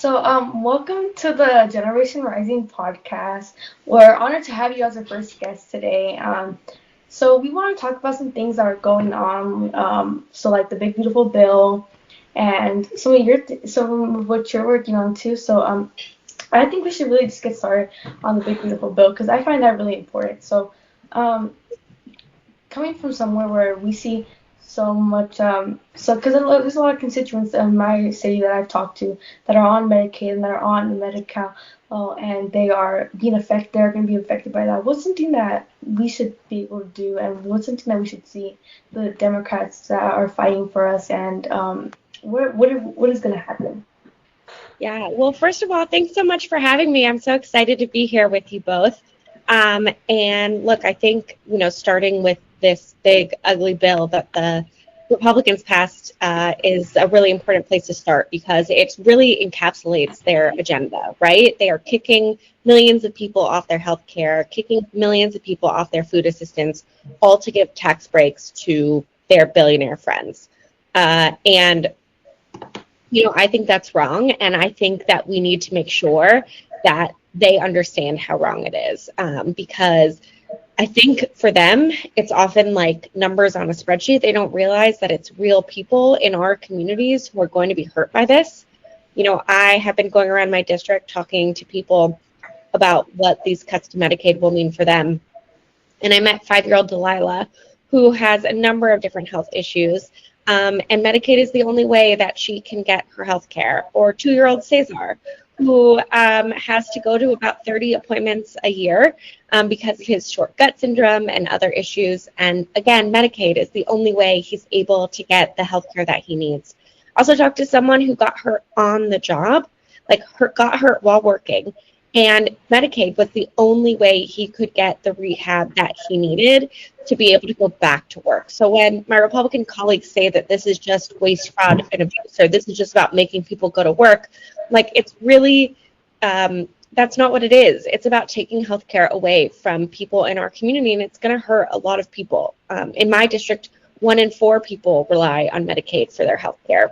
Welcome to the Generation Rising podcast. We're honored to have you as our first guest today. We want to talk about some things that are going on. Like the Big Beautiful Bill, and some of what you're working on too. I think we should really just get started on the Big Beautiful Bill because I find that really important. Um, Coming from somewhere where we see so much, because there's a lot of constituents in my city that I've talked to that are on Medicaid and that are on Medi-Cal, and they are being affected. They're going to be affected by that. What's something that we should be able to do, and what's something that we should see the Democrats that are fighting for us, and what is going to happen? Yeah, well, first of all, thanks so much for having me. I'm so excited to be here with you both. And look, I think, starting with this big, ugly bill that the Republicans passed is a really important place to start because it really encapsulates their agenda, right? They are kicking millions of people off their health care, kicking millions of people off their food assistance, all to give tax breaks to their billionaire friends. And I think that's wrong, and I think that we need to make sure that they understand how wrong it is, because I think for them, it's often like numbers on a spreadsheet. They don't realize that it's real people in our communities who are going to be hurt by this. I have been going around my district talking to people about what these cuts to Medicaid will mean for them, and I met 5-year-old Delilah, who has a number of different health issues. And Medicaid is the only way that she can get her health care. Or 2-year-old Cesar, who has to go to about 30 appointments a year because of his short gut syndrome and other issues. And again, Medicaid is the only way he's able to get the health care that he needs. Also talked to someone who got hurt on the job, got hurt while working. And Medicaid was the only way he could get the rehab that he needed to be able to go back to work. So when my Republican colleagues say that this is just waste, fraud, and abuse, or this is just about making people go to work, it's really, that's not what it is. It's about taking healthcare away from people in our community, and it's going to hurt a lot of people. In my district, 1 in 4 people rely on Medicaid for their healthcare.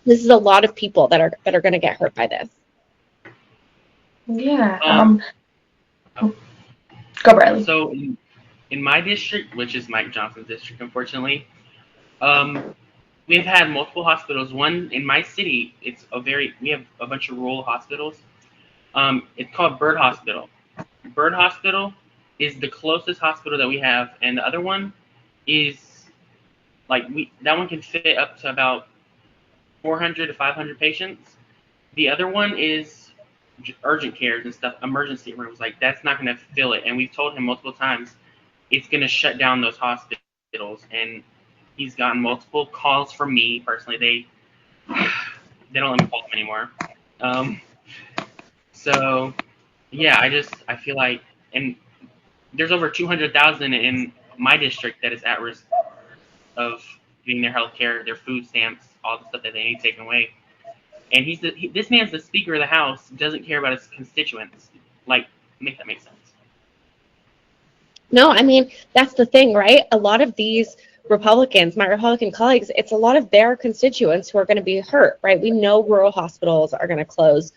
This is a lot of people that are going to get hurt by this. Yeah. Go, Bradley. So in my district, which is Mike Johnson's district, unfortunately, we've had multiple hospitals. One in my city, we have a bunch of rural hospitals. It's called Bird Hospital. Bird Hospital is the closest hospital that we have, and the other one is that one can fit up to about 400 to 500 patients. The other one is urgent cares and stuff, emergency rooms. That's not going to fill it, and we've told him multiple times it's going to shut down those hospitals, and he's gotten multiple calls from me personally. They don't let me call them anymore. So yeah, I feel like, and there's over 200,000 in my district that is at risk of getting their health care, their food stamps, all the stuff that they need taken away. And this man's the Speaker of the House, doesn't care about his constituents. Make that make sense. No, I mean, that's the thing, right? A lot of these Republicans, my Republican colleagues, it's a lot of their constituents who are going to be hurt, right? We know rural hospitals are going to close.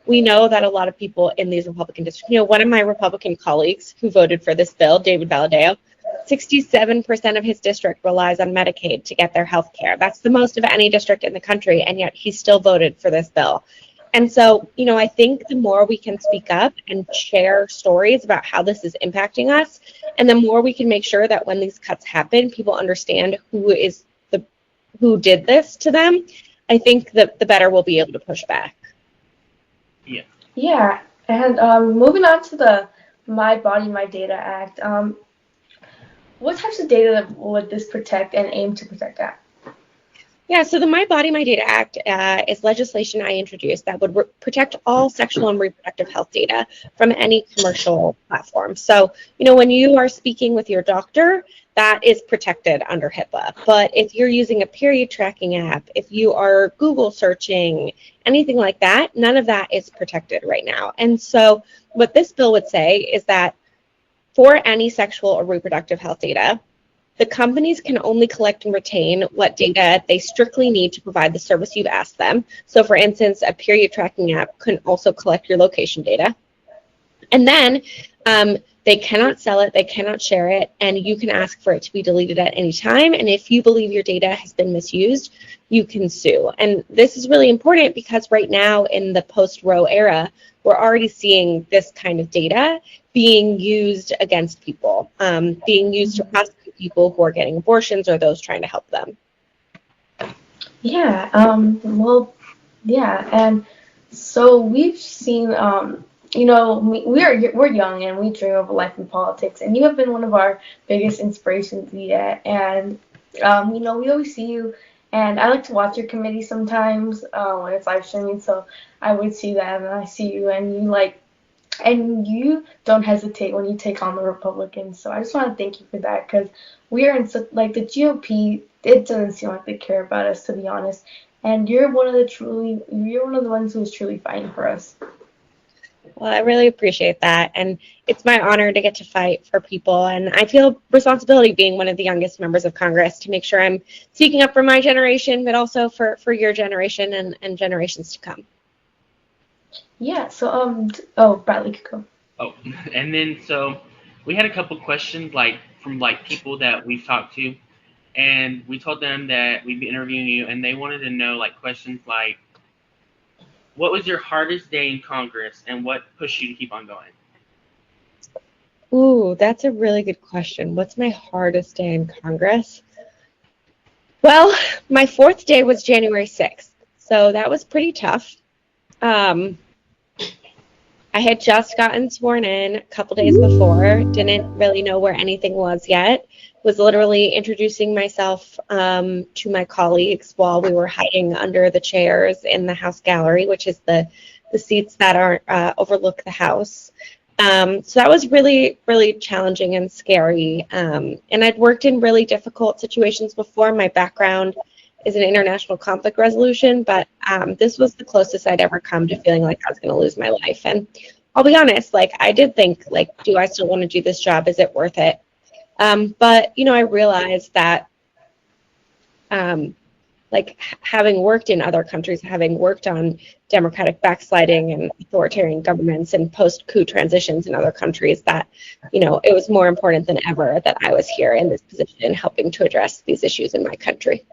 We know that a lot of people in these Republican districts, one of my Republican colleagues who voted for this bill, David Valadao, 67% of his district relies on Medicaid to get their health care. That's the most of any district in the country, and yet he still voted for this bill. And so, I think the more we can speak up and share stories about how this is impacting us, and the more we can make sure that when these cuts happen, people understand who did this to them, I think that the better we'll be able to push back. Yeah. Yeah, and moving on to the My Body, My Data Act, what types of data would this protect and aim to protect at? Yeah, so the My Body, My Data Act is legislation I introduced that would protect all sexual and reproductive health data from any commercial platform. So, when you are speaking with your doctor, that is protected under HIPAA. But if you're using a period tracking app, if you are Google searching, anything like that, none of that is protected right now. And so what this bill would say is that for any sexual or reproductive health data, The companies can only collect and retain what data they strictly need to provide the service you've asked them. So for instance, a period tracking app can also collect your location data. And then they cannot sell it, they cannot share it, and you can ask for it to be deleted at any time. And if you believe your data has been misused, you can sue. And this is really important because right now in the post-Roe era, we're already seeing this kind of data being used against people, being used to prosecute people who are getting abortions or those trying to help them. Yeah, yeah, and so we've seen, we're young and we dream of a life in politics, and you have been one of our biggest inspirations yet. And we always see you, and I like to watch your committee sometimes when it's live streaming. So I would see that, and I see you, and you don't hesitate when you take on the Republicans. So I just want to thank you for that, because we are in such, like, the GOP. It doesn't seem like they care about us, to be honest. And you're one of the ones who is truly fighting for us. Well, I really appreciate that. And it's my honor to get to fight for people. And I feel responsibility being one of the youngest members of Congress to make sure I'm speaking up for my generation, but also for your generation and generations to come. Yeah, so, Bradley could go. Oh, and then so we had a couple questions from people that we've talked to, and we told them that we'd be interviewing you, and they wanted to know questions like, what was your hardest day in Congress, and what pushed you to keep on going? Ooh, that's a really good question. What's my hardest day in Congress? Well, my fourth day was January 6th, so that was pretty tough. I had just gotten sworn in a couple days before, didn't really know where anything was yet, was literally introducing myself to my colleagues while we were hiding under the chairs in the House gallery, which is the seats that overlook the House. So that was really, really challenging and scary. And I'd worked in really difficult situations before. My background is in international conflict resolution, but this was the closest I'd ever come to feeling like I was going to lose my life. And I'll be honest, I did think, do I still want to do this job? Is it worth it? But, I realized that, having worked in other countries, having worked on democratic backsliding and authoritarian governments and post-coup transitions in other countries, that, it was more important than ever that I was here in this position helping to address these issues in my country.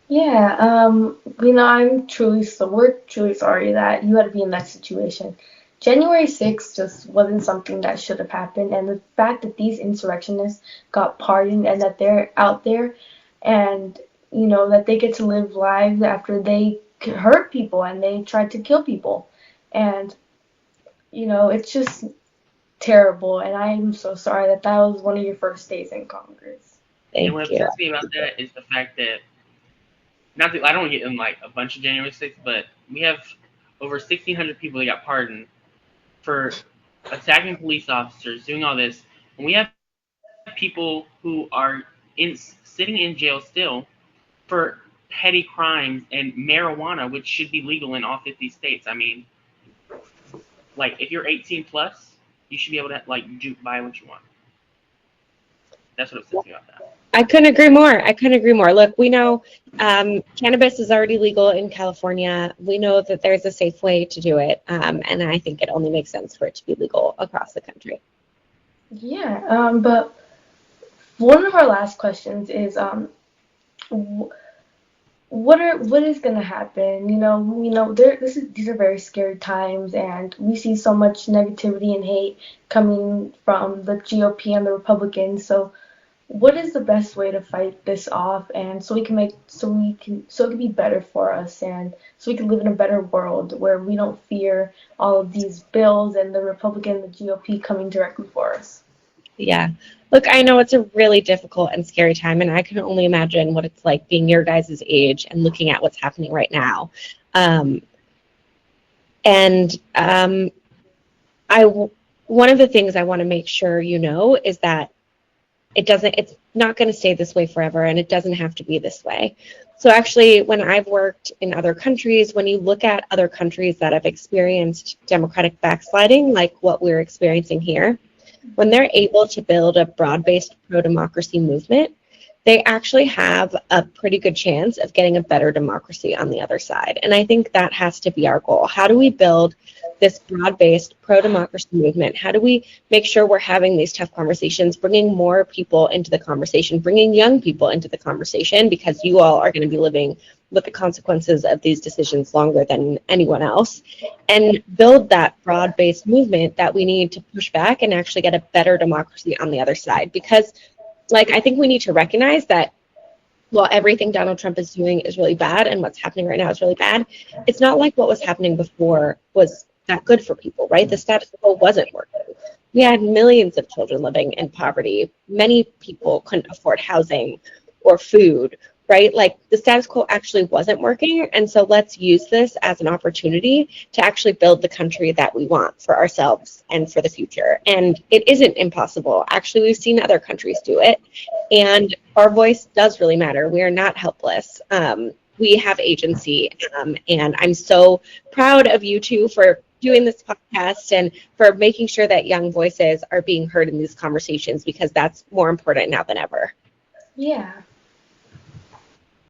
Yeah, we're truly sorry that you had to be in that situation. January 6th just wasn't something that should have happened, and the fact that these insurrectionists got pardoned and that they're out there and, that they get to live lives after they hurt people and they tried to kill people. And, it's just terrible, and I am so sorry that was one of your first days in Congress. And what upsets me about that is the fact that, I don't want to get in a bunch of January 6th, but we have over 1,600 people that got pardoned for attacking police officers, doing all this, and we have people who are sitting in jail still for petty crimes and marijuana, which should be legal in all 50 states. I mean, if you're 18 plus, you should be able to buy what you want. That's what upsets me about that. I couldn't agree more. Look, we know cannabis is already legal in California. We know that there's a safe way to do it, and I think it only makes sense for it to be legal across the country. Yeah, but one of our last questions is, what is going to happen? These are very scary times, and we see so much negativity and hate coming from the GOP and the Republicans. So what is the best way to fight this off, and so it can be better for us, and so we can live in a better world where we don't fear all of these bills and the Republican and the GOP coming directly for us? Yeah. Look, I know it's a really difficult and scary time, and I can only imagine what it's like being your guys' age and looking at what's happening right now. One of the things I want to make sure is that it's not going to stay this way forever, and it doesn't have to be this way. So actually, when I've worked in other countries, when you look at other countries that have experienced democratic backsliding, like what we're experiencing here, when they're able to build a broad-based pro-democracy movement, they actually have a pretty good chance of getting a better democracy on the other side. And I think that has to be our goal. How do we build this broad-based pro-democracy movement? How do we make sure we're having these tough conversations, bringing more people into the conversation, bringing young people into the conversation, because you all are going to be living with the consequences of these decisions longer than anyone else, and build that broad-based movement that we need to push back and actually get a better democracy on the other side. Because I think we need to recognize that while everything Donald Trump is doing is really bad and what's happening right now is really bad, it's not like what was happening before was that good for people, right? The status quo wasn't working. We had millions of children living in poverty. Many people couldn't afford housing or food, right? The status quo actually wasn't working. And so let's use this as an opportunity to actually build the country that we want for ourselves and for the future. And it isn't impossible. Actually, we've seen other countries do it. And our voice does really matter. We are not helpless. We have agency. And I'm so proud of you two for doing this podcast and for making sure that young voices are being heard in these conversations, because that's more important now than ever. Yeah,